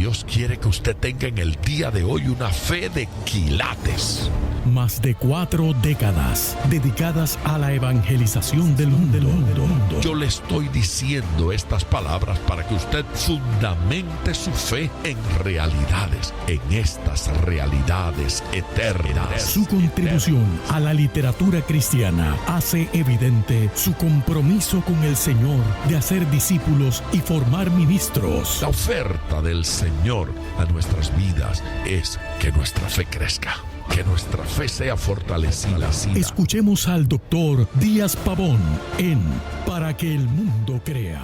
Dios quiere que usted tenga en el día de hoy una fe de quilates. Más de 4 décadas dedicadas a la evangelización del mundo. Yo le estoy diciendo estas palabras para que usted fundamente su fe en realidades, en estas realidades eternas. Su contribución a la literatura cristiana hace evidente su compromiso con el Señor de hacer discípulos y formar ministros. La oferta del Señor a nuestras vidas es que nuestra fe crezca, que nuestra fe sea fortalecida. Escuchemos al doctor Díaz Pavón en Para que el mundo crea.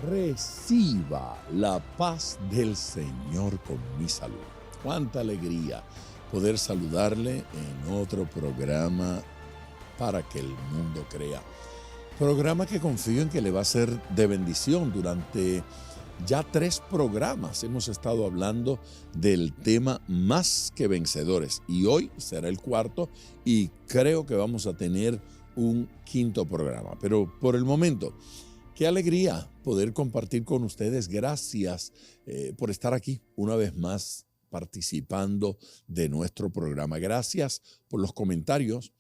Reciba la paz del Señor con mi salud. Cuánta alegría poder saludarle en otro programa Para que el mundo crea. Programa que confío en que le va a ser de bendición. Durante ya 3 programas hemos estado hablando del tema Más que Vencedores y hoy será el 4 y creo que vamos a tener un 5º programa. Pero por el momento, qué alegría poder compartir con ustedes. Gracias por estar aquí una vez más participando de nuestro programa. Gracias por los comentarios.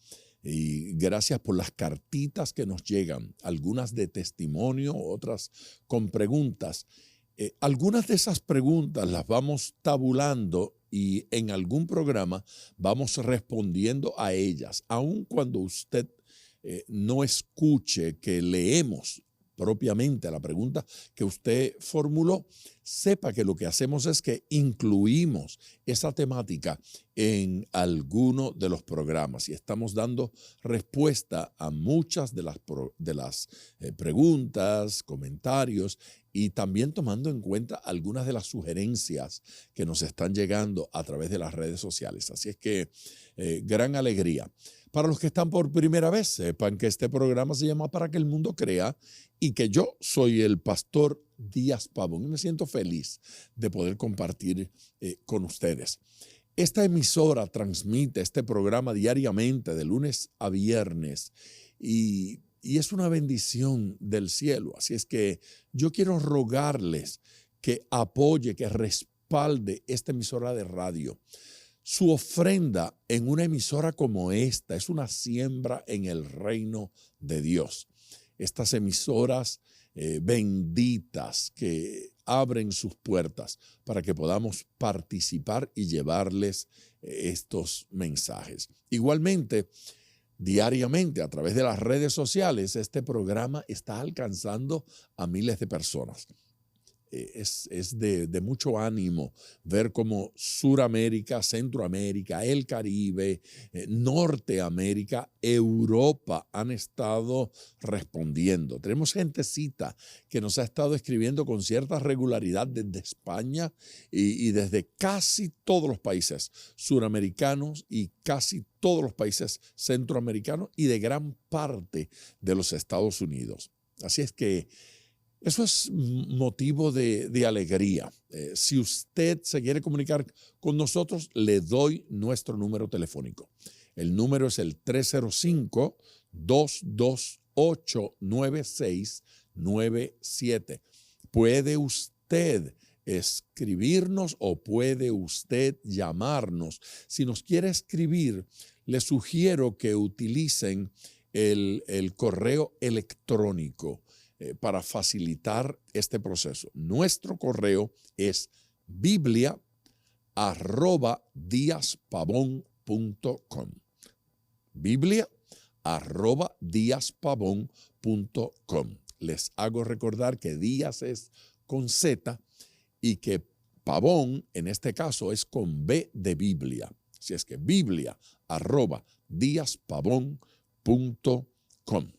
Y gracias por las cartitas que nos llegan, algunas de testimonio, otras con preguntas. Algunas de esas preguntas las vamos tabulando y en algún programa vamos respondiendo a ellas, aun cuando usted no escuche que leemos propiamente la pregunta que usted formuló, sepa que lo que hacemos es que incluimos esa temática en alguno de los programas y estamos dando respuesta a muchas de las preguntas, comentarios y también tomando en cuenta algunas de las sugerencias que nos están llegando a través de las redes sociales. Así es que gran alegría. Para los que están por primera vez, sepan que este programa se llama Para que el mundo crea y que yo soy el pastor Díaz Pavón y me siento feliz de poder compartir con ustedes. Esta emisora transmite este programa diariamente de lunes a viernes y es una bendición del cielo. Así es que yo quiero rogarles que apoye, que respalde esta emisora de radio. Su ofrenda en una emisora como esta es una siembra en el reino de Dios. Estas emisoras benditas que abren sus puertas para que podamos participar y llevarles estos mensajes. Igualmente, diariamente a través de las redes sociales, este programa está alcanzando a miles de personas. Es de mucho ánimo ver cómo Suramérica, Centroamérica, el Caribe, Norteamérica, Europa han estado respondiendo. Tenemos gentecita que nos ha estado escribiendo con cierta regularidad desde España y desde casi todos los países suramericanos y casi todos los países centroamericanos y de gran parte de los Estados Unidos. Así es que eso es motivo de alegría. Si usted se quiere comunicar con nosotros, le doy nuestro número telefónico. El número es el 305-228-9697. Puede usted escribirnos o puede usted llamarnos. Si nos quiere escribir, le sugiero que utilicen el correo electrónico para facilitar este proceso. Nuestro correo es biblia@diazpavon.com. biblia@diazpavon.com. Les hago recordar que Díaz es con Z y que Pavón, en este caso, es con B de Biblia. Así es que biblia@diazpavon.com.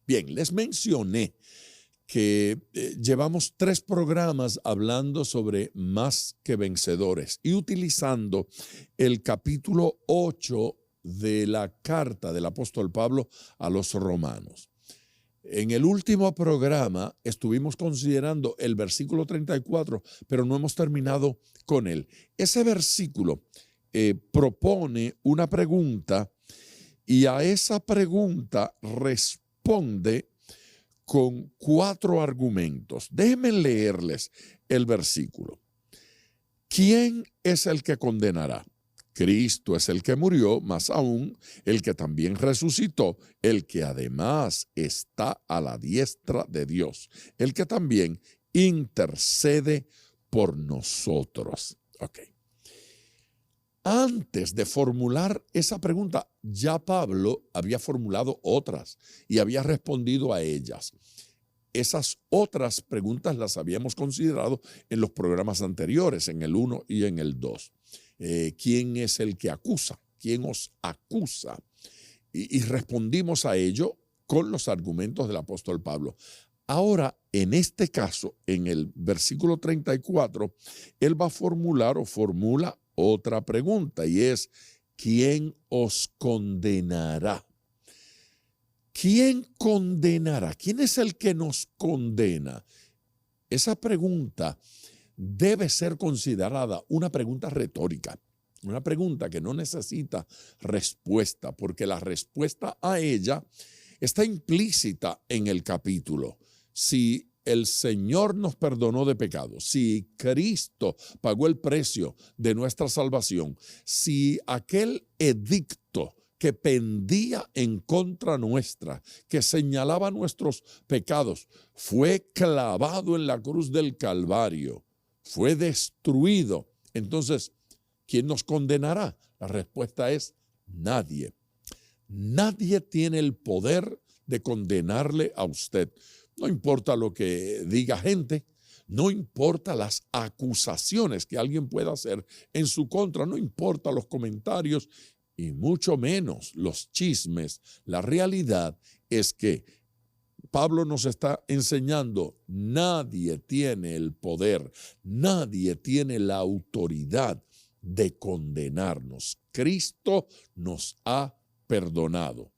Bien, les mencioné que llevamos 3 programas hablando sobre Más que Vencedores y utilizando el capítulo 8 de la carta del apóstol Pablo a los romanos. En el último programa estuvimos considerando el versículo 34, pero no hemos terminado con él. Ese versículo propone una pregunta y a esa pregunta responde con 4 argumentos. Déjenme leerles el versículo. ¿Quién es el que condenará? Cristo es el que murió, más aún el que también resucitó, el que además está a la diestra de Dios, el que también intercede por nosotros. Ok. Antes de formular esa pregunta, ya Pablo había formulado otras y había respondido a ellas. Esas otras preguntas las habíamos considerado en los programas anteriores, en el 1 y en el 2. ¿Quién es el que acusa? ¿Quién os acusa? Y respondimos a ello con los argumentos del apóstol Pablo. Ahora, en este caso, en el versículo 34, él va a formular o formula otra pregunta y es, ¿quién os condenará? ¿Quién condenará? ¿Quién es el que nos condena? Esa pregunta debe ser considerada una pregunta retórica, una pregunta que no necesita respuesta, porque la respuesta a ella está implícita en el capítulo. Si el Señor nos perdonó de pecados, si Cristo pagó el precio de nuestra salvación, si aquel edicto que pendía en contra nuestra, que señalaba nuestros pecados, fue clavado en la cruz del Calvario, fue destruido, entonces, ¿quién nos condenará? La respuesta es nadie. Nadie tiene el poder de condenarle a usted. No importa lo que diga gente, no importa las acusaciones que alguien pueda hacer en su contra, no importa los comentarios y mucho menos los chismes. La realidad es que Pablo nos está enseñando, nadie tiene el poder, nadie tiene la autoridad de condenarnos. Cristo nos ha perdonado.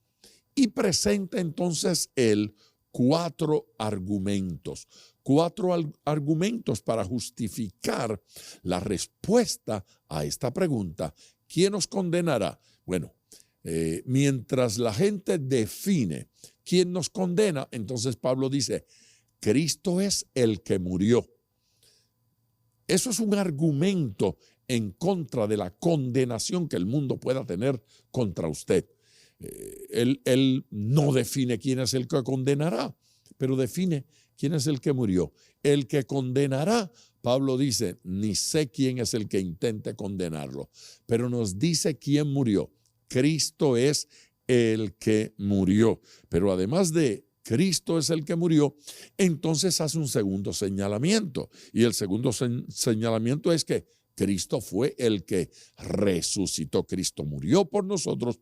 Y presenta entonces él 4 argumentos. 4 argumentos para justificar la respuesta a esta pregunta. ¿Quién nos condenará? Bueno, mientras la gente define quién nos condena, entonces Pablo dice, Cristo es el que murió. Eso es un argumento en contra de la condenación que el mundo pueda tener contra usted. Él no define quién es el que condenará, pero define quién es el que murió. El que condenará, Pablo dice, ni sé quién es el que intente condenarlo, pero nos dice quién murió. Cristo es el que murió. Pero además de Cristo es el que murió, entonces hace un segundo señalamiento. Y el segundo señalamiento es que Cristo fue el que resucitó. Cristo murió por nosotros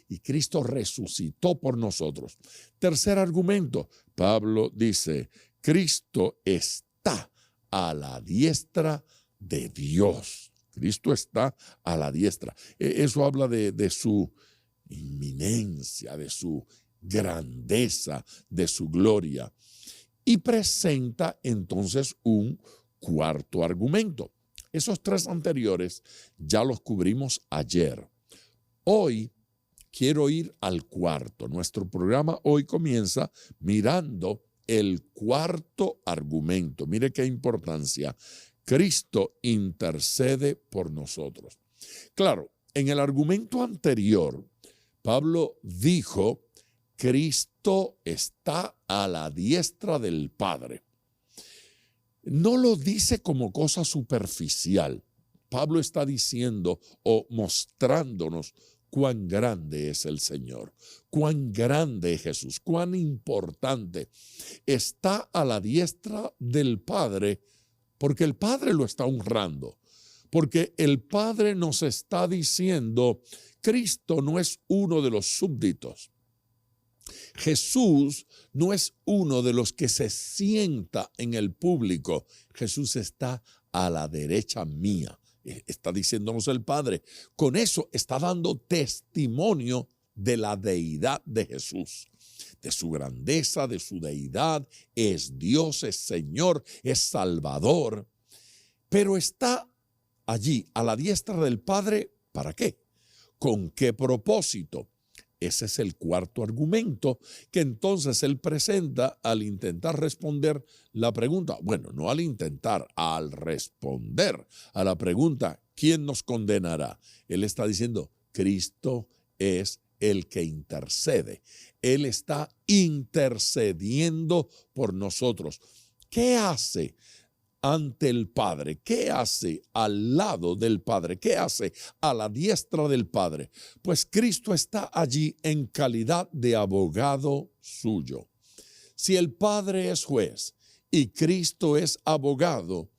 y Cristo resucitó por nosotros. Tercer argumento, Pablo dice, Cristo está a la diestra de Dios. Cristo está a la diestra. Eso habla de su inminencia, de su grandeza, de su gloria. Y presenta entonces un cuarto argumento. Esos 3 anteriores ya los cubrimos ayer. Hoy quiero ir al cuarto. Nuestro programa hoy comienza mirando el cuarto argumento. Mire qué importancia. Cristo intercede por nosotros. Claro, en el argumento anterior, Pablo dijo, Cristo está a la diestra del Padre. No lo dice como cosa superficial. Pablo está diciendo o mostrándonos cuán grande es el Señor, cuán grande es Jesús, cuán importante. Está a la diestra del Padre porque el Padre lo está honrando, porque el Padre nos está diciendo, Cristo no es uno de los súbditos. Jesús no es uno de los que se sienta en el público. Jesús está a la derecha mía. Está diciéndonos el Padre. Con eso está dando testimonio de la deidad de Jesús, de su grandeza, de su deidad. Es Dios, es Señor, es Salvador. Pero está allí a la diestra del Padre, ¿para qué? ¿Con qué propósito? Ese es el cuarto argumento que entonces él presenta al intentar responder la pregunta. Bueno, no al intentar, al responder a la pregunta, ¿quién nos condenará? Él está diciendo, Cristo es el que intercede. Él está intercediendo por nosotros. ¿Qué hace ante el Padre? ¿Qué hace al lado del Padre? ¿Qué hace a la diestra del Padre? Pues Cristo está allí en calidad de abogado suyo. Si el Padre es juez y Cristo es abogado,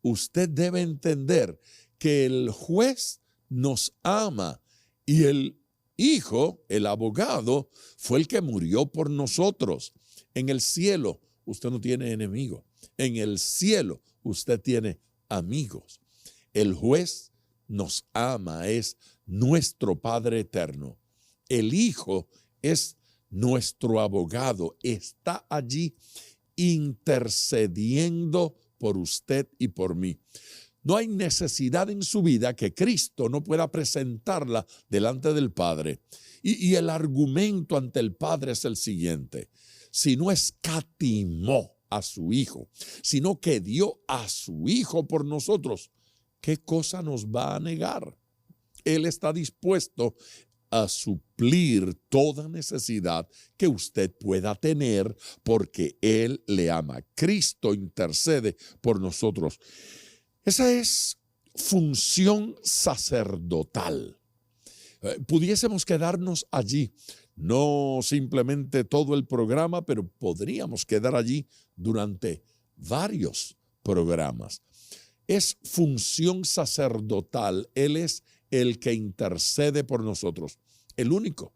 usted debe entender que el juez nos ama y el Hijo, el abogado, fue el que murió por nosotros. En el cielo usted no tiene enemigo. En el cielo usted tiene amigos. El juez nos ama, es nuestro Padre eterno. El Hijo es nuestro abogado, está allí intercediendo por usted y por mí. No hay necesidad en su vida que Cristo no pueda presentarla delante del Padre. Y el argumento ante el Padre es el siguiente: si no escatimó a su Hijo, sino que dio a su Hijo por nosotros, ¿qué cosa nos va a negar? Él está dispuesto a suplir toda necesidad que usted pueda tener porque Él le ama. Cristo intercede por nosotros. Esa es función sacerdotal. Pudiésemos quedarnos allí, no simplemente todo el programa, pero podríamos quedar allí durante varios programas. Es función sacerdotal. Él es el que intercede por nosotros, el único.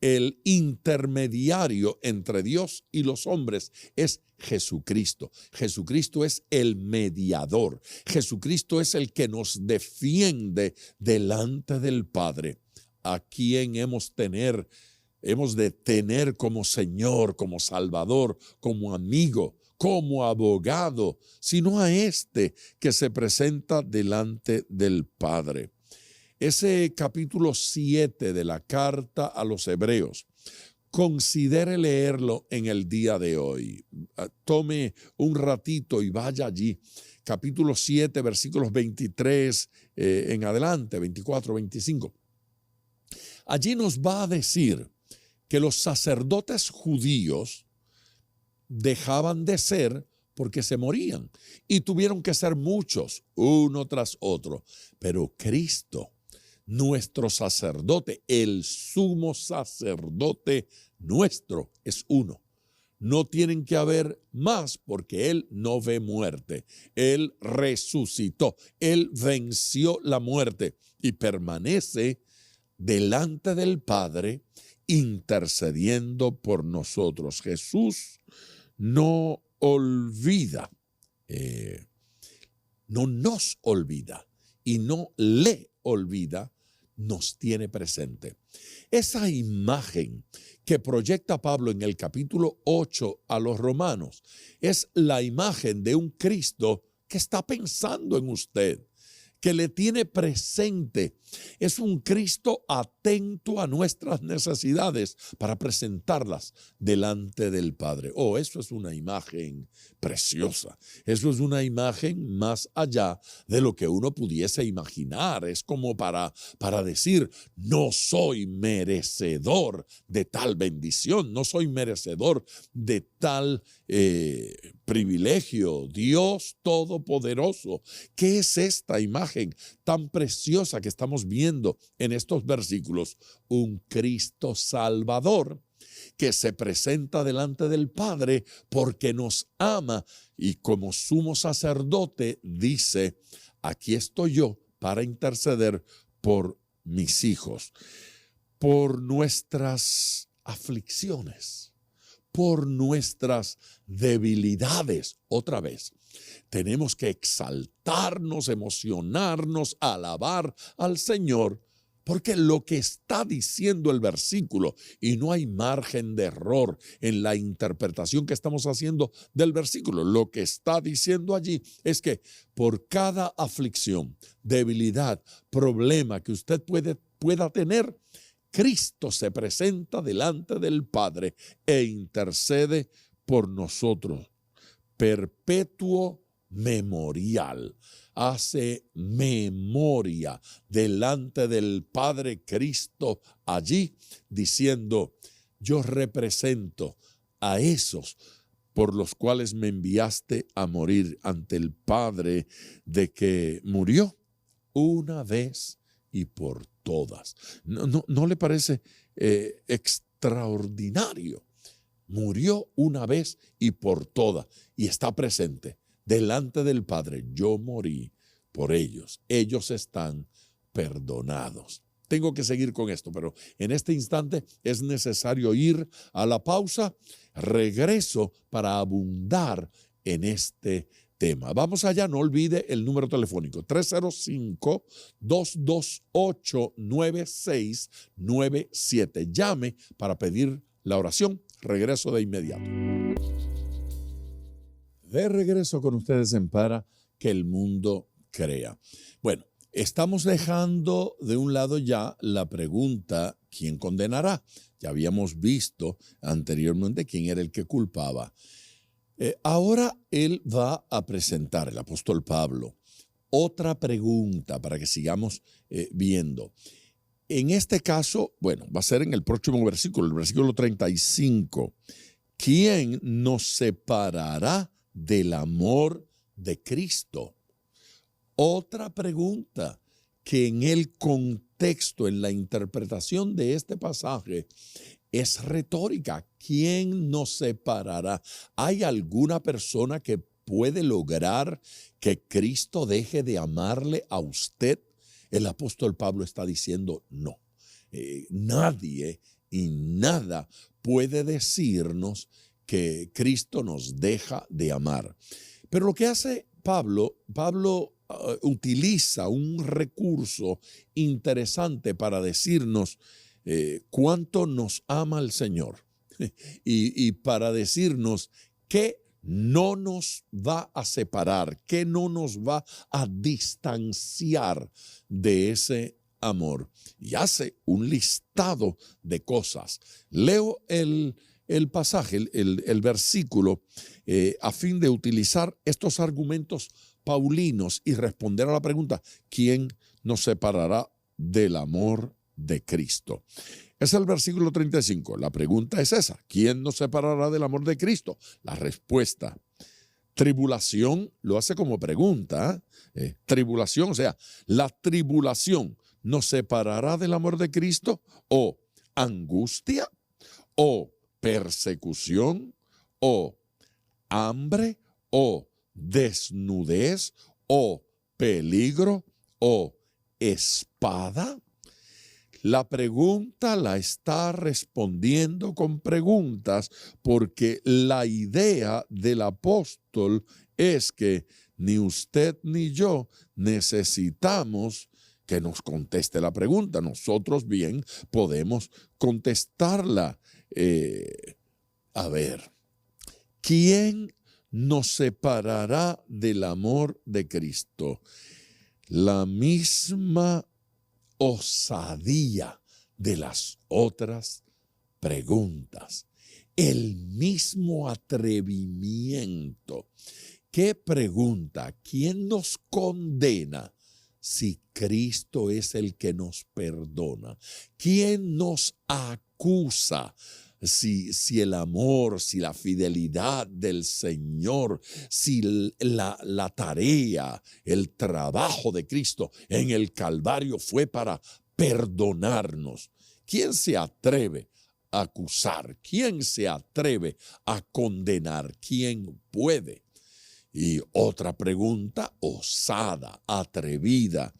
El intermediario entre Dios y los hombres es Jesucristo. Jesucristo es el mediador. Jesucristo es el que nos defiende delante del Padre, a quien hemos de tener como Señor, como Salvador, como amigo, como abogado, sino a este que se presenta delante del Padre. Ese capítulo 7 de la carta a los Hebreos, considere leerlo en el día de hoy. Tome un ratito y vaya allí. Capítulo 7, versículos 23 en adelante, 24, 25. Allí nos va a decir que los sacerdotes judíos dejaban de ser porque se morían y tuvieron que ser muchos, uno tras otro. Pero Cristo, nuestro sacerdote, el sumo sacerdote nuestro, es uno. No tienen que haber más porque Él no ve muerte. Él resucitó, Él venció la muerte y permanece delante del Padre intercediendo por nosotros. Jesús no olvida, no nos olvida y no le olvida, nos tiene presente. Esa imagen que proyecta Pablo en el capítulo 8 a los romanos es la imagen de un Cristo que está pensando en usted, que le tiene presente. Es un Cristo atento a nuestras necesidades para presentarlas delante del Padre. Oh, eso es una imagen preciosa. Eso es una imagen más allá de lo que uno pudiese imaginar. Es como para decir, no soy merecedor de tal bendición, no soy merecedor de tal privilegio. Dios Todopoderoso. ¿Qué es esta imagen tan preciosa que estamos viendo en estos versículos? Un Cristo Salvador que se presenta delante del Padre porque nos ama y como sumo sacerdote dice, aquí estoy yo para interceder por mis hijos, por nuestras aflicciones, por nuestras debilidades. Otra vez, tenemos que exaltarnos, emocionarnos, alabar al Señor, porque lo que está diciendo el versículo, y no hay margen de error en la interpretación que estamos haciendo del versículo, lo que está diciendo allí es que por cada aflicción, debilidad, problema que usted pueda tener, Cristo se presenta delante del Padre e intercede por nosotros. Perpetuo memorial. Hace memoria delante del Padre Cristo allí, diciendo: yo represento a esos por los cuales me enviaste a morir ante el Padre, de que murió una vez y por todas. ¿No le parece extraordinario? Murió una vez y por todas, y está presente delante del Padre. Yo morí por ellos. Ellos están perdonados. Tengo que seguir con esto, pero en este instante es necesario ir a la pausa. Regreso para abundar en este tema. Vamos allá, no olvide el número telefónico 305-228-9697. Llame para pedir la oración. Regreso de inmediato. De regreso con ustedes en Para que el Mundo Crea. Bueno, estamos dejando de un lado ya la pregunta: ¿quién condenará? Ya habíamos visto anteriormente quién era el que culpaba. Ahora él va a presentar, el apóstol Pablo, otra pregunta para que sigamos viendo. En este caso, bueno, va a ser en el próximo versículo, el versículo 35. ¿Quién nos separará del amor de Cristo? Otra pregunta que en el contexto, en la interpretación de este pasaje, es retórica. ¿Quién nos separará? ¿Hay alguna persona que puede lograr que Cristo deje de amarle a usted? El apóstol Pablo está diciendo no. Nadie y nada puede decirnos que Cristo nos deja de amar. Pero lo que hace Pablo utiliza un recurso interesante para decirnos cuánto nos ama el Señor y para decirnos que no nos va a separar, que no nos va a distanciar de ese amor. Y hace un listado de cosas. Leo el pasaje, el versículo, a fin de utilizar estos argumentos paulinos y responder a la pregunta: ¿quién nos separará del amor de Cristo? Es el versículo 35. La pregunta es esa: ¿quién nos separará del amor de Cristo? La respuesta: tribulación. Lo hace como pregunta. Tribulación, o sea, la tribulación nos separará del amor de Cristo, o angustia, o persecución, o hambre, o desnudez, o peligro, o espada. La pregunta la está respondiendo con preguntas, porque la idea del apóstol es que ni usted ni yo necesitamos que nos conteste la pregunta. Nosotros bien podemos contestarla. A ver, ¿quién nos separará del amor de Cristo? La misma osadía de las otras preguntas, el mismo atrevimiento. ¿Qué pregunta? ¿Quién nos condena si Cristo es el que nos perdona? ¿Quién nos acusa? Si el amor, si la fidelidad del Señor, si la tarea, el trabajo de Cristo en el Calvario fue para perdonarnos. ¿Quién se atreve a acusar? ¿Quién se atreve a condenar? ¿Quién puede? Y otra pregunta osada, atrevida,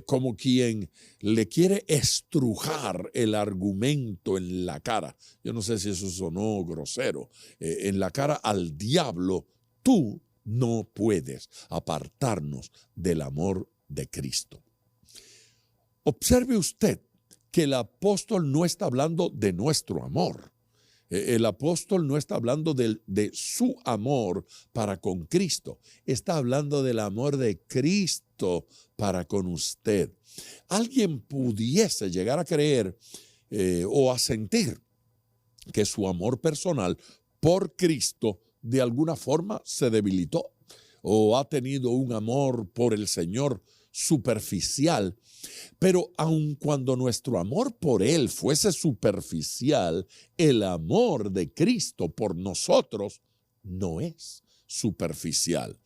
como quien le quiere estrujar el argumento en la cara. Yo no sé si eso sonó grosero. En la cara al diablo: tú no puedes apartarnos del amor de Cristo. Observe usted que el apóstol no está hablando de nuestro amor. El apóstol no está hablando de su amor para con Cristo. Está hablando del amor de Cristo para con usted. Alguien pudiese llegar a creer o a sentir que su amor personal por Cristo de alguna forma se debilitó o ha tenido un amor por el Señor superficial. Pero aun cuando nuestro amor por Él fuese superficial, el amor de Cristo por nosotros no es superficial.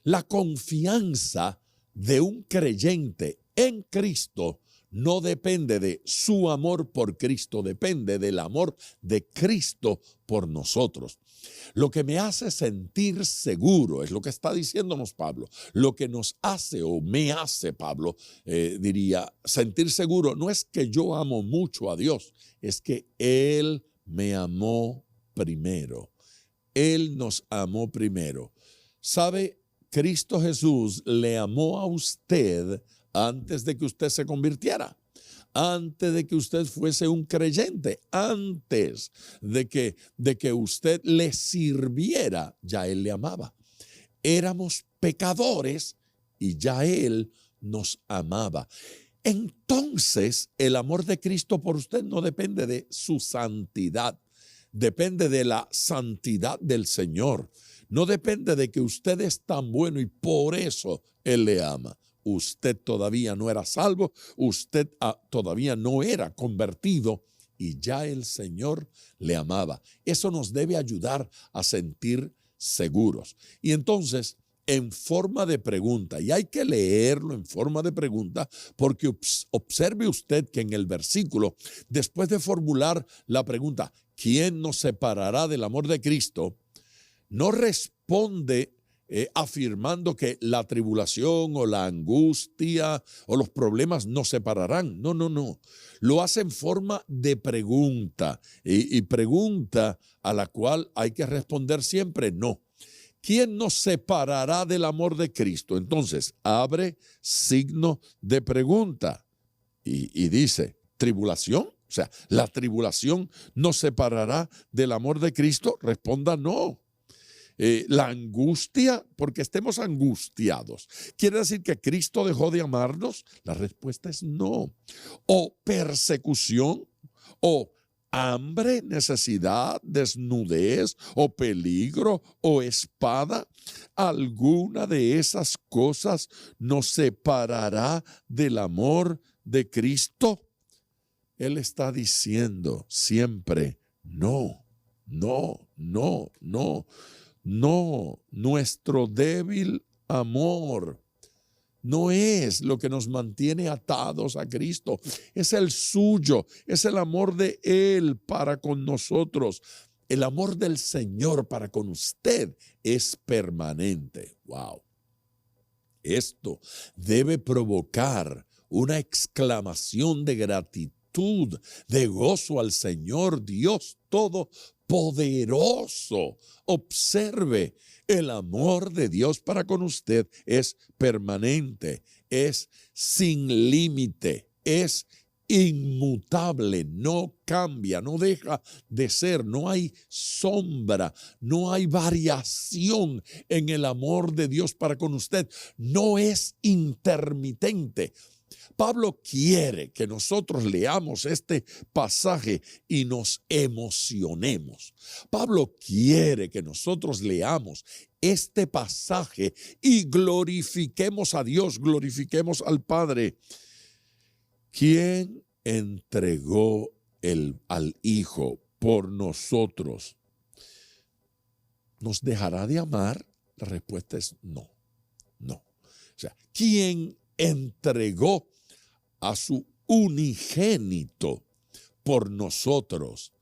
La confianza de un creyente en Cristo no depende de su amor por Cristo, depende del amor de Cristo por nosotros. Lo que me hace sentir seguro, es lo que está diciéndonos Pablo, lo que nos hace o me hace, Pablo, diría, sentir seguro, no es que yo amo mucho a Dios, es que Él me amó primero. Él nos amó primero. ¿Sabe? Cristo Jesús le amó a usted antes de que usted se convirtiera, antes de que usted fuese un creyente, antes de que usted le sirviera, ya Él le amaba. Éramos pecadores y ya Él nos amaba. Entonces, el amor de Cristo por usted no depende de su santidad, depende de la santidad del Señor. No depende de que usted es tan bueno y por eso Él le ama. Usted todavía no era salvo, usted todavía no era convertido y ya el Señor le amaba. Eso nos debe ayudar a sentir seguros. Y entonces, en forma de pregunta, y hay que leerlo en forma de pregunta, porque observe usted que en el versículo, después de formular la pregunta, ¿quién nos separará del amor de Cristo?, no responde afirmando que la tribulación o la angustia o los problemas nos separarán. No, no, no. Lo hace en forma de pregunta y pregunta a la cual hay que responder siempre no. ¿Quién nos separará del amor de Cristo? Entonces, abre signo de pregunta y dice, ¿tribulación? O sea, ¿la tribulación nos separará del amor de Cristo? Responda no. La angustia, porque estemos angustiados, ¿quiere decir que Cristo dejó de amarnos? La respuesta es no. O persecución, o hambre, necesidad, desnudez, o peligro, o espada. Alguna de esas cosas nos separará del amor de Cristo. Él está diciendo siempre no, no, no, no. No, nuestro débil amor no es lo que nos mantiene atados a Cristo, es el suyo, es el amor de Él para con nosotros. El amor del Señor para con usted es permanente. Wow. Esto debe provocar una exclamación de gratitud, de gozo al Señor Dios Todopoderoso. Observe, el amor de Dios para con usted es permanente, es sin límite, es inmutable, no cambia, no deja de ser, no hay sombra, no hay variación en el amor de Dios para con usted, no es intermitente. Pablo quiere que nosotros leamos este pasaje y nos emocionemos. Pablo quiere que nosotros leamos este pasaje y glorifiquemos a Dios, glorifiquemos al Padre. ¿Quién entregó al Hijo por nosotros? ¿Nos dejará de amar? La respuesta es no, no. O sea, ¿quién entregó a su unigénito por nosotros?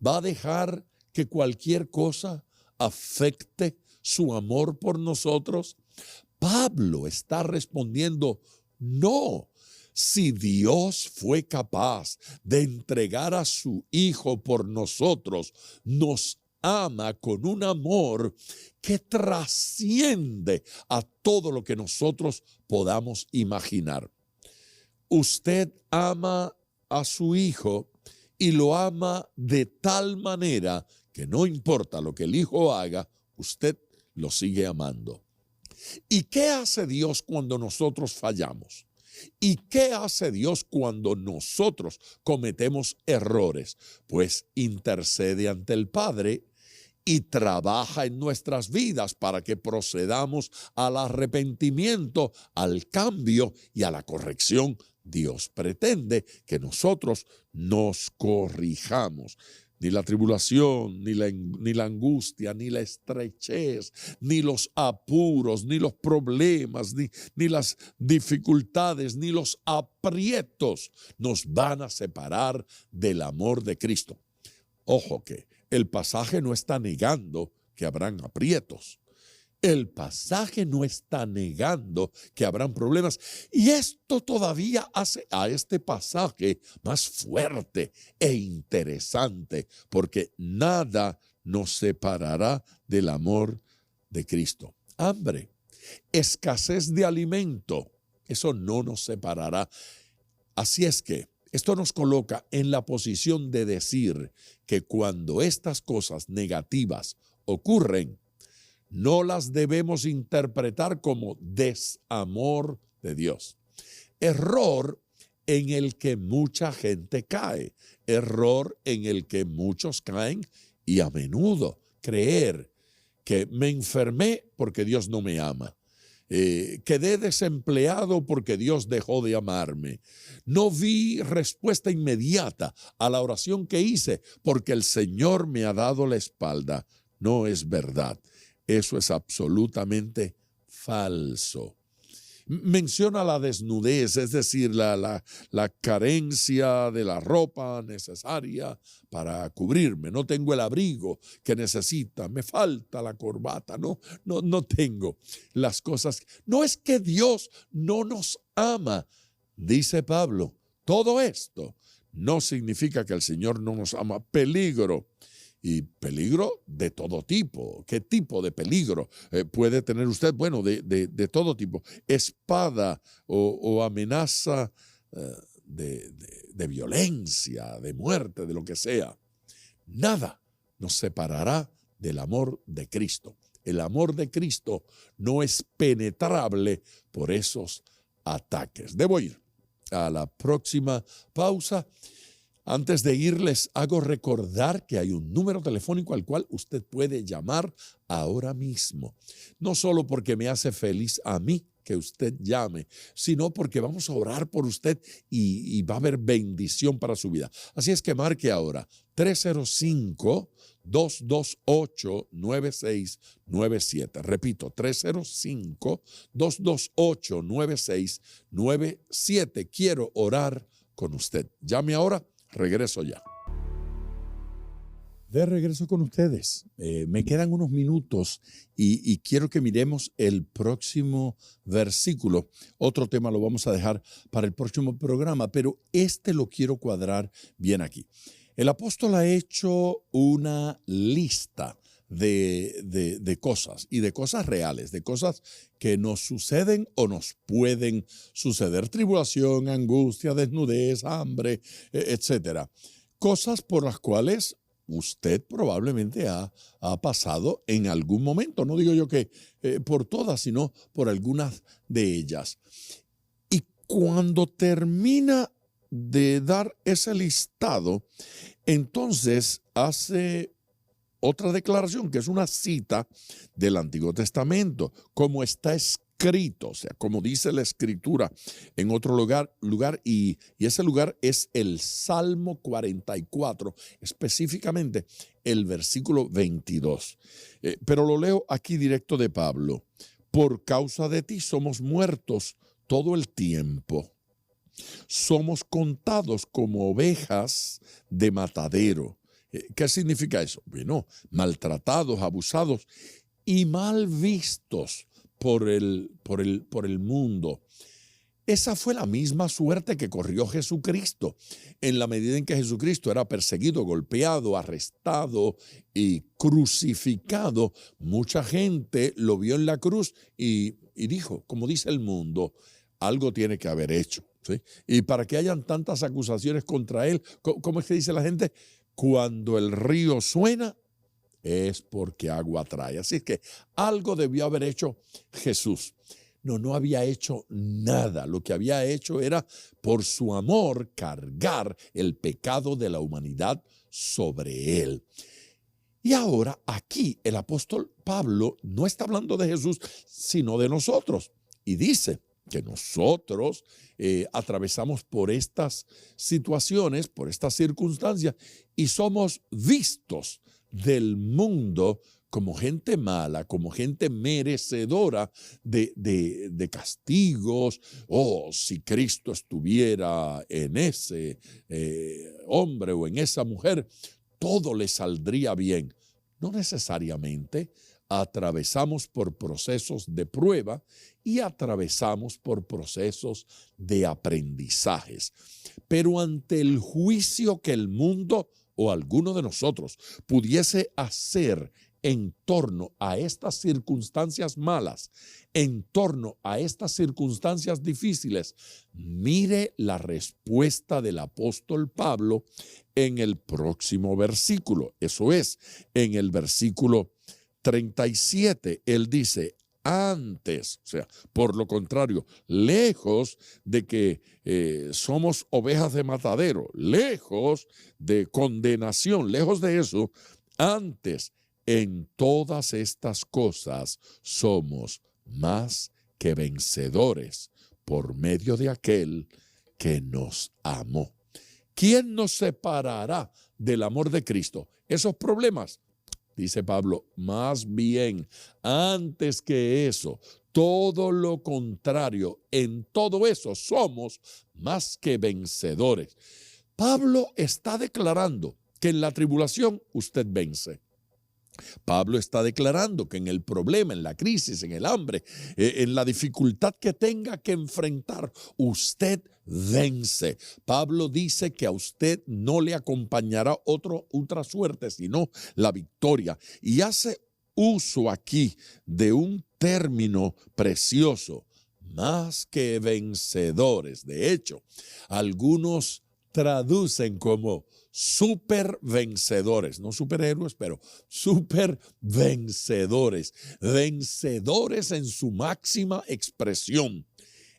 ¿Va a dejar que cualquier cosa afecte su amor por nosotros? Pablo está respondiendo no. Si Dios fue capaz de entregar a su Hijo por nosotros, nos ama con un amor que trasciende a todo lo que nosotros podamos imaginar. Usted ama a su Hijo y lo ama de tal manera que no importa lo que el Hijo haga, usted lo sigue amando. ¿Y qué hace Dios cuando nosotros fallamos? ¿Y qué hace Dios cuando nosotros cometemos errores? Pues intercede ante el Padre y trabaja en nuestras vidas para que procedamos al arrepentimiento, al cambio y a la corrección. Dios pretende que nosotros nos corrijamos. Ni la tribulación, ni la angustia, ni la estrechez, ni los apuros, ni los problemas, ni las dificultades, ni los aprietos nos van a separar del amor de Cristo. Ojo que el pasaje no está negando que habrán aprietos. El pasaje no está negando que habrán problemas. Y esto todavía hace a este pasaje más fuerte e interesante, porque nada nos separará del amor de Cristo. Hambre, escasez de alimento, eso no nos separará. Así es que esto nos coloca en la posición de decir que cuando estas cosas negativas ocurren, no las debemos interpretar como desamor de Dios. Error en el que mucha gente cae, error en el que muchos caen y a menudo creer que me enfermé porque Dios no me ama. Quedé desempleado porque Dios dejó de amarme. No vi respuesta inmediata a la oración que hice porque el Señor me ha dado la espalda. No es verdad. Eso es absolutamente falso. Menciona la desnudez, es decir, la carencia de la ropa necesaria para cubrirme. No tengo el abrigo que necesita, me falta la corbata, no tengo las cosas. No es que Dios no nos ama, dice Pablo. Todo esto no significa que el Señor no nos ama. Peligro. Y peligro de todo tipo. ¿Qué tipo de peligro puede tener usted? Bueno, de todo tipo. Espada o amenaza de violencia, de muerte, de lo que sea. Nada nos separará del amor de Cristo. El amor de Cristo no es penetrable por esos ataques. Debo ir a la próxima pausa. Antes de ir, les hago recordar que hay un número telefónico al cual usted puede llamar ahora mismo. No solo porque me hace feliz a mí que usted llame, sino porque vamos a orar por usted y va a haber bendición para su vida. Así es que marque ahora 305-228-9697. Repito, 305-228-9697. Quiero orar con usted. Llame ahora. Regreso ya. De regreso con ustedes. Me quedan unos minutos y quiero que miremos el próximo versículo. Otro tema lo vamos a dejar para el próximo programa, pero este lo quiero cuadrar bien aquí. El apóstol ha hecho una lista de cosas y de cosas reales, de cosas que nos suceden o nos pueden suceder. Tribulación, angustia, desnudez, hambre, etcétera. Cosas por las cuales usted probablemente ha pasado en algún momento. No digo yo que por todas, sino por algunas de ellas. Y cuando termina de dar ese listado, entonces hace otra declaración que es una cita del Antiguo Testamento, como está escrito, o sea, como dice la Escritura en otro lugar y ese lugar es el Salmo 44, específicamente el versículo 22. Pero lo leo aquí directo de Pablo. Por causa de ti somos muertos todo el tiempo. Somos contados como ovejas de matadero. ¿Qué significa eso? Bueno, maltratados, abusados y mal vistos por el mundo. Esa fue la misma suerte que corrió Jesucristo, en la medida en que Jesucristo era perseguido, golpeado, arrestado y crucificado. Mucha gente lo vio en la cruz y dijo, como dice el mundo, algo tiene que haber hecho, ¿sí? Y para que hayan tantas acusaciones contra él, ¿cómo es que dice la gente? Cuando el río suena, es porque agua trae. Así es que algo debió haber hecho Jesús. no había hecho nada. Lo que había hecho era, por su amor, cargar el pecado de la humanidad sobre él. Y ahora aquí el apóstol Pablo no está hablando de Jesús, sino de nosotros. Y dice que nosotros atravesamos por estas situaciones, por estas circunstancias, y somos vistos del mundo como gente mala, como gente merecedora de castigos. Oh, si Cristo estuviera en ese hombre o en esa mujer, todo le saldría bien. No necesariamente. Atravesamos por procesos de prueba y atravesamos por procesos de aprendizajes. Pero ante el juicio que el mundo o alguno de nosotros pudiese hacer en torno a estas circunstancias malas, en torno a estas circunstancias difíciles, mire la respuesta del apóstol Pablo en el próximo versículo. Eso es, en el versículo 37, él dice: antes, o sea, por lo contrario, lejos de que somos ovejas de matadero, lejos de condenación, lejos de eso, antes, en todas estas cosas somos más que vencedores por medio de aquel que nos amó. ¿Quién nos separará del amor de Cristo? Esos problemas. Dice Pablo, más bien, antes que eso, todo lo contrario, en todo eso somos más que vencedores. Pablo está declarando que en la tribulación usted vence. Pablo está declarando que en el problema, en la crisis, en el hambre, en la dificultad que tenga que enfrentar, usted vence. Pablo dice que a usted no le acompañará otra suerte, sino la victoria. Y hace uso aquí de un término precioso: más que vencedores. De hecho, algunos traducen como super vencedores, no superhéroes, pero super vencedores, vencedores en su máxima expresión.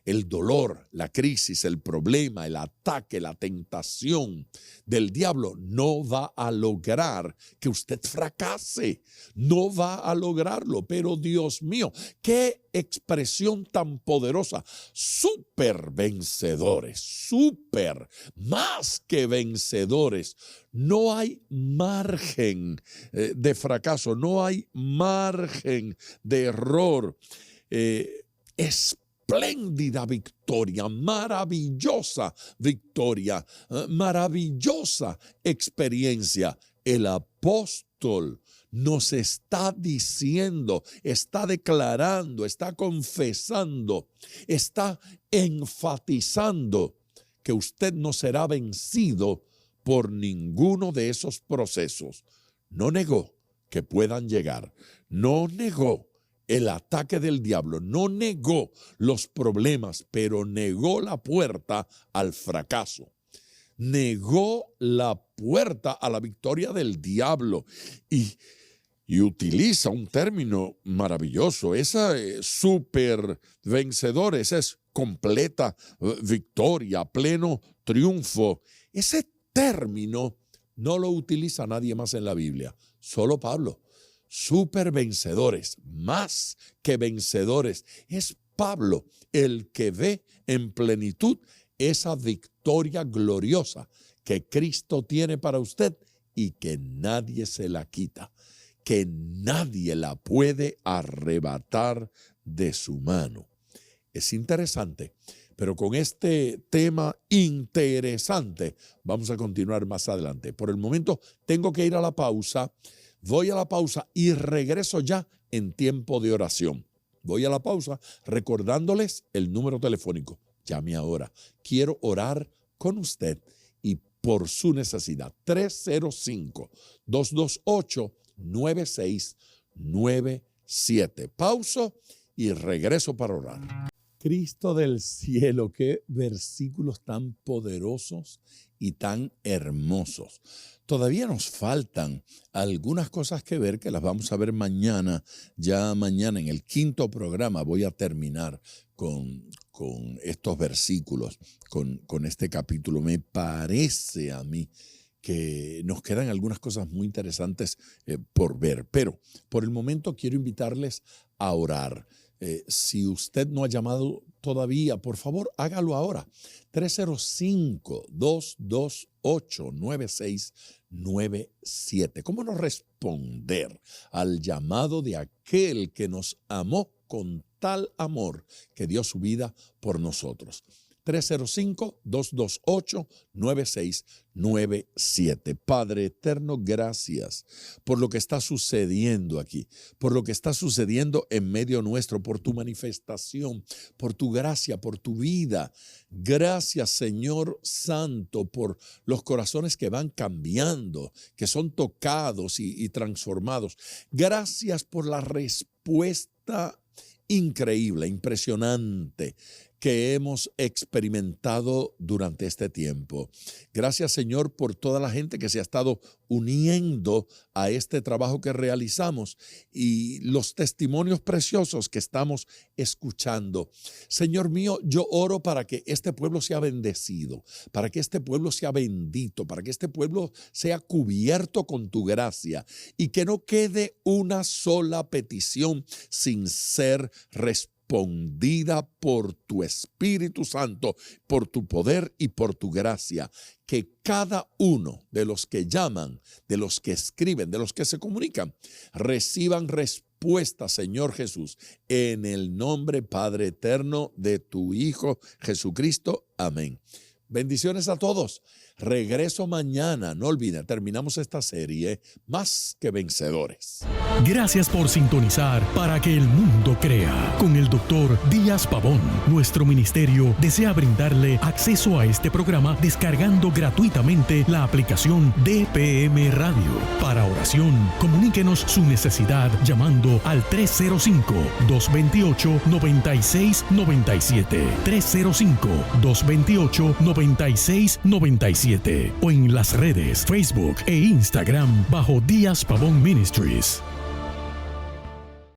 El dolor, la crisis, el problema, el ataque, la tentación del diablo no va a lograr que usted fracase, no va a lograrlo. Pero Dios mío, qué expresión tan poderosa: súper vencedores, súper, más que vencedores. No hay margen de fracaso, no hay margen de error. Espléndida victoria, maravillosa victoria, maravillosa experiencia. El apóstol nos está diciendo, está declarando, está confesando, está enfatizando que usted no será vencido por ninguno de esos procesos. No negó que puedan llegar, no negó el ataque del diablo, no negó los problemas, pero negó la puerta al fracaso. Negó la puerta a la victoria del diablo y utiliza un término maravilloso. Esa super vencedores es completa victoria, pleno triunfo. Ese término no lo utiliza nadie más en la Biblia, solo Pablo. Super vencedores, más que vencedores. Es Pablo el que ve en plenitud esa victoria gloriosa que Cristo tiene para usted y que nadie se la quita, que nadie la puede arrebatar de su mano. Es interesante, pero con este tema interesante vamos a continuar más adelante. Por el momento tengo que ir a la pausa. Voy a la pausa y regreso ya en tiempo de oración. Voy a la pausa recordándoles el número telefónico. Llame ahora. Quiero orar con usted y por su necesidad. 305-228-9697. Pauso y regreso para orar. Cristo del cielo, qué versículos tan poderosos y tan hermosos. Todavía nos faltan algunas cosas que ver, que las vamos a ver mañana. Ya mañana en el 5º programa voy a terminar con estos versículos, con este capítulo. Me parece a mí que nos quedan algunas cosas muy interesantes por ver. Pero por el momento quiero invitarles a orar. Si usted no ha llamado todavía, por favor, hágalo ahora. 305-228-9697. ¿Cómo no responder al llamado de aquel que nos amó con tal amor que dio su vida por nosotros? 305-228-9697. Padre eterno, gracias por lo que está sucediendo aquí, por lo que está sucediendo en medio nuestro, por tu manifestación, por tu gracia, por tu vida. Gracias, Señor Santo, por los corazones que van cambiando, que son tocados y transformados. Gracias por la respuesta increíble, impresionante que hemos experimentado durante este tiempo. Gracias, Señor, por toda la gente que se ha estado uniendo a este trabajo que realizamos y los testimonios preciosos que estamos escuchando. Señor mío, yo oro para que este pueblo sea bendecido, para que este pueblo sea bendito, para que este pueblo sea cubierto con tu gracia y que no quede una sola petición sin ser respondida por tu Espíritu Santo, por tu poder y por tu gracia. Que cada uno de los que llaman, de los que escriben, de los que se comunican, reciban respuesta, Señor Jesús, en el nombre, Padre eterno, de tu Hijo Jesucristo. Amén. Bendiciones a todos. Regreso mañana. No olviden, terminamos esta serie Más que Vencedores. Gracias por sintonizar Para que el Mundo Crea con el Dr. Díaz Pavón. Nuestro ministerio desea brindarle acceso a este programa descargando gratuitamente la aplicación DPM Radio. Para oración, comuníquenos su necesidad llamando al 305-228-9697. 305-228-9697. O en las redes Facebook e Instagram bajo Díaz Pavón Ministries.